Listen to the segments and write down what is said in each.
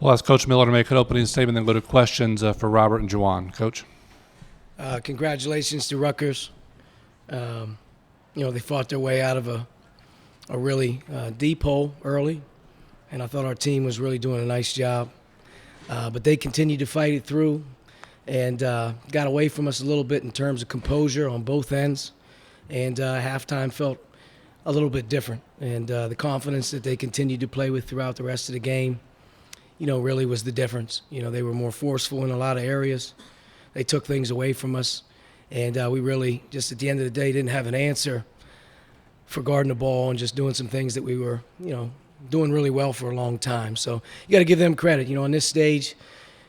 We'll ask Coach Miller to make an opening statement, then go to questions for Robert and Juwan. Coach? Congratulations to Rutgers. They fought their way out of a really deep hole early, and I thought our team was really doing a nice job. But they continued to fight it through and got away from us a little bit in terms of composure on both ends. And halftime felt a little bit different. And the confidence that they continued to play with throughout the rest of the game, really was the difference. They were more forceful in a lot of areas. They took things away from us. And we really, just at the end of the day, didn't have an answer for guarding the ball and just doing some things that we were, doing really well for a long time. So you got to give them credit. On this stage,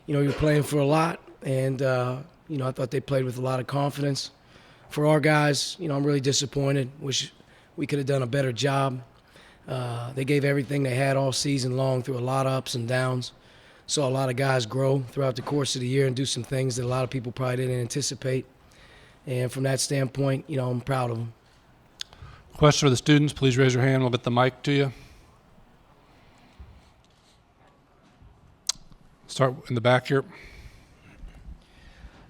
you're playing for a lot. And, I thought they played with a lot of confidence. For our guys, I'm really disappointed. Wish we could have done a better job. They gave everything they had all season long through a lot of ups and downs. Saw a lot of guys grow throughout the course of the year and do some things that a lot of people probably didn't anticipate. And from that standpoint, I'm proud of them. Question for the students. Please raise your hand. We'll get the mic to you. Start in the back here.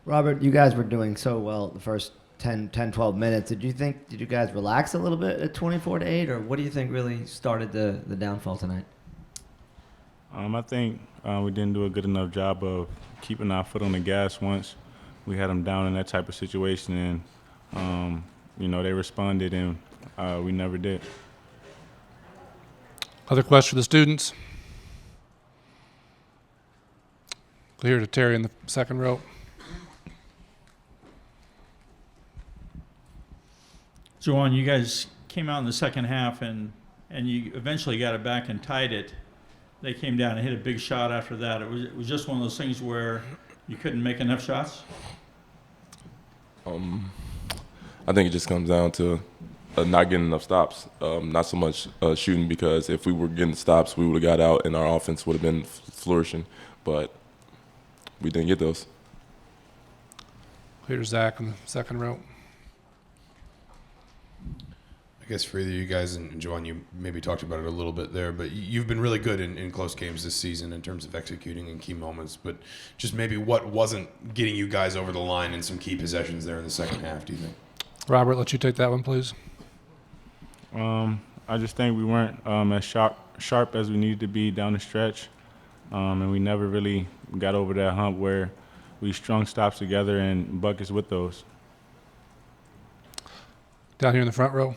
Robert, you guys were doing so well the first 10, 12 minutes. Did you guys relax a little bit at 24-8, or what do you think really started the downfall tonight? I think we didn't do a good enough job of keeping our foot on the gas once we had them down in that type of situation, and they responded, and we never did. Other questions for the students? Go here to Terry in the second row. Juwan, you guys came out in the second half and you eventually got it back and tied it. They came down and hit a big shot after that. It was just one of those things where you couldn't make enough shots? I think it just comes down to not getting enough stops. Not so much shooting, because if we were getting stops, we would have got out and our offense would have been flourishing. But we didn't get those. Here's Zach in the second row. I guess for either you guys and Juwan, you maybe talked about it a little bit there, but you've been really good in close games this season in terms of executing in key moments. But just maybe what wasn't getting you guys over the line in some key possessions there in the second half, do you think? Robert, let you take that one, please. I just think we weren't as sharp as we needed to be down the stretch, and we never really got over that hump where we strung stops together and buckets with those. Down here in the front row.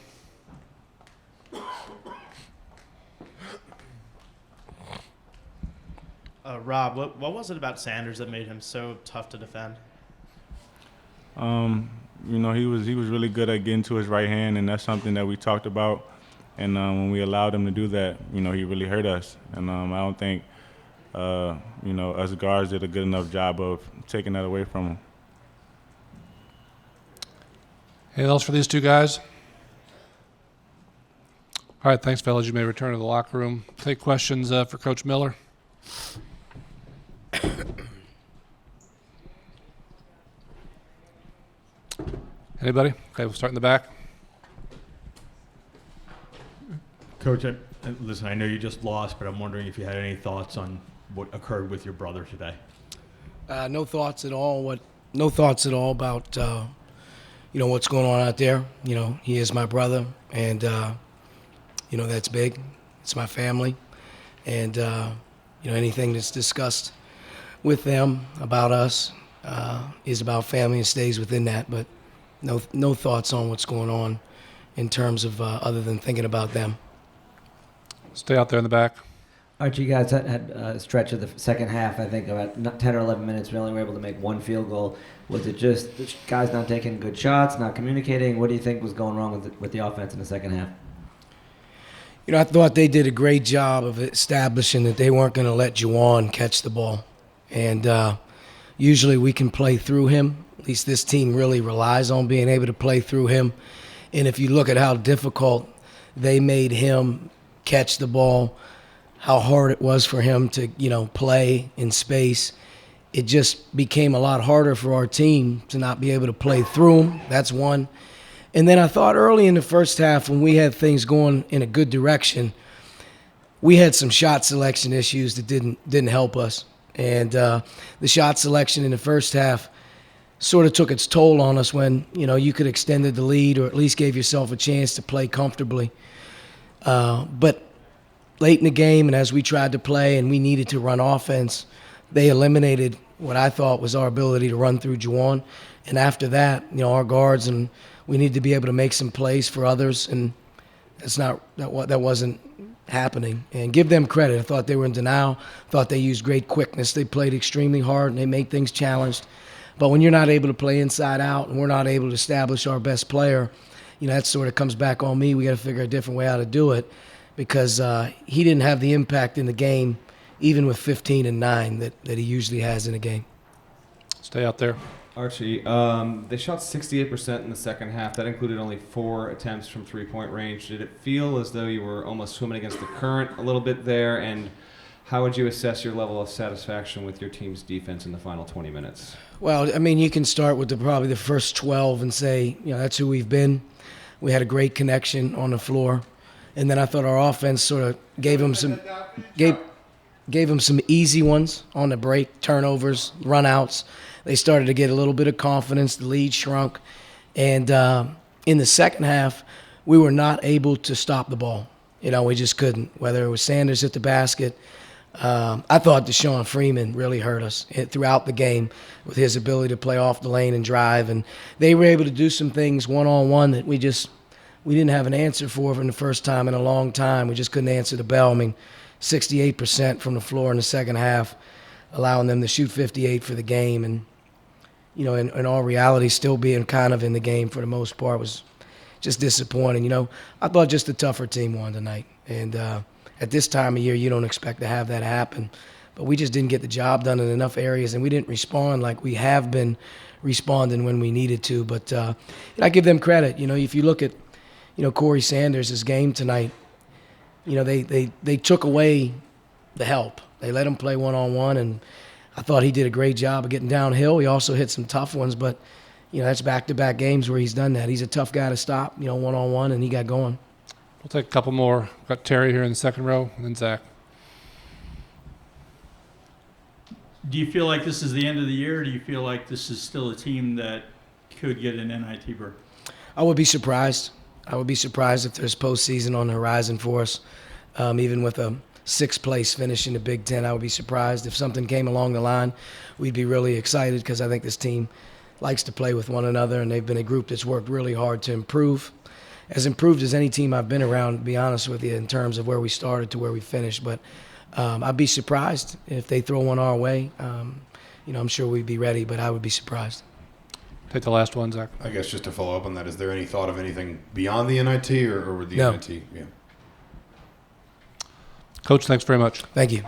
Rob, what was it about Sanders that made him so tough to defend? He was really good at getting to his right hand, and that's something that we talked about. And when we allowed him to do that, he really hurt us. And I don't think, us guards did a good enough job of taking that away from him. Anything else for these two guys? All right, thanks, fellas. You may return to the locker room. Take questions for Coach Miller. Anybody? Okay, we'll start in the back. Coach, listen, I know you just lost, but I'm wondering if you had any thoughts on what occurred with your brother today. No thoughts at all. No thoughts at all about what's going on out there. He is my brother, and that's big. It's my family, and anything that's discussed with them about us is about family and stays within that. But no thoughts on what's going on in terms of other than thinking about them. Stay out there in the back. Archie, you guys had a stretch of the second half, I think about 10 or 11 minutes, we only were able to make one field goal. Was it just the guys not taking good shots, not communicating? What do you think was going wrong with the offense in the second half? I thought they did a great job of establishing that they weren't going to let Juwan catch the ball. And usually we can play through him. At least this team really relies on being able to play through him. And if you look at how difficult they made him catch the ball, how hard it was for him to, play in space, it just became a lot harder for our team to not be able to play through him. That's one. And then I thought early in the first half when we had things going in a good direction, we had some shot selection issues that didn't help us. And the shot selection in the first half sort of took its toll on us when, you could extended the lead or at least gave yourself a chance to play comfortably. But late in the game, and as we tried to play and we needed to run offense, they eliminated what I thought was our ability to run through Juwan. And after that, our guards, and we needed to be able to make some plays for others, and that wasn't happening. And give them credit. I thought they were in denial. Thought they used great quickness. They played extremely hard, and they made things challenged. But when you're not able to play inside out and we're not able to establish our best player, that sort of comes back on me. We got to figure a different way how to do it, because he didn't have the impact in the game, even with 15 and 9 that he usually has in a game. Stay out there. Archie, they shot 68% in the second half. That included only 4 attempts from three-point range. Did it feel as though you were almost swimming against the current a little bit there? And how would you assess your level of satisfaction with your team's defense in the final 20 minutes? Well, you can start with probably the first 12 and say, that's who we've been. We had a great connection on the floor. And then I thought our offense sort of gave them some easy ones on the break, turnovers, run-outs. They started to get a little bit of confidence. The lead shrunk. And in the second half, we were not able to stop the ball. We just couldn't, whether it was Sanders at the basket. I thought Deshaun Freeman really hurt us throughout the game with his ability to play off the lane and drive. And they were able to do some things one-on-one that we didn't have an answer for the first time in a long time. We just couldn't answer the bell. 68% from the floor in the second half, allowing them to shoot 58 for the game. And, in all reality, still being kind of in the game for the most part was just disappointing. I thought just a tougher team won tonight. And at this time of year, you don't expect to have that happen. But we just didn't get the job done in enough areas, and we didn't respond like we have been responding when we needed to. But I give them credit. If you look at, Corey Sanders' game tonight, they took away the help. They let him play one-on-one, and I thought he did a great job of getting downhill. He also hit some tough ones, but, that's back-to-back games where he's done that. He's a tough guy to stop, one-on-one, and he got going. We'll take a couple more. We've got Terry here in the second row, and then Zach. Do you feel like this is the end of the year, or do you feel like this is still a team that could get an NIT berth? I would be surprised. I would be surprised if there's postseason on the horizon for us. Even with a 6th place finish in the Big Ten, I would be surprised. If something came along the line, we'd be really excited, because I think this team likes to play with one another, and they've been a group that's worked really hard to improve. As improved as any team I've been around, to be honest with you, in terms of where we started to where we finished. But I'd be surprised if they throw one our way. I'm sure we'd be ready, but I would be surprised. Take the last one, Zach. I guess just to follow up on that, is there any thought of anything beyond the NIT or with the No. NIT? Yeah. Coach, thanks very much. Thank you.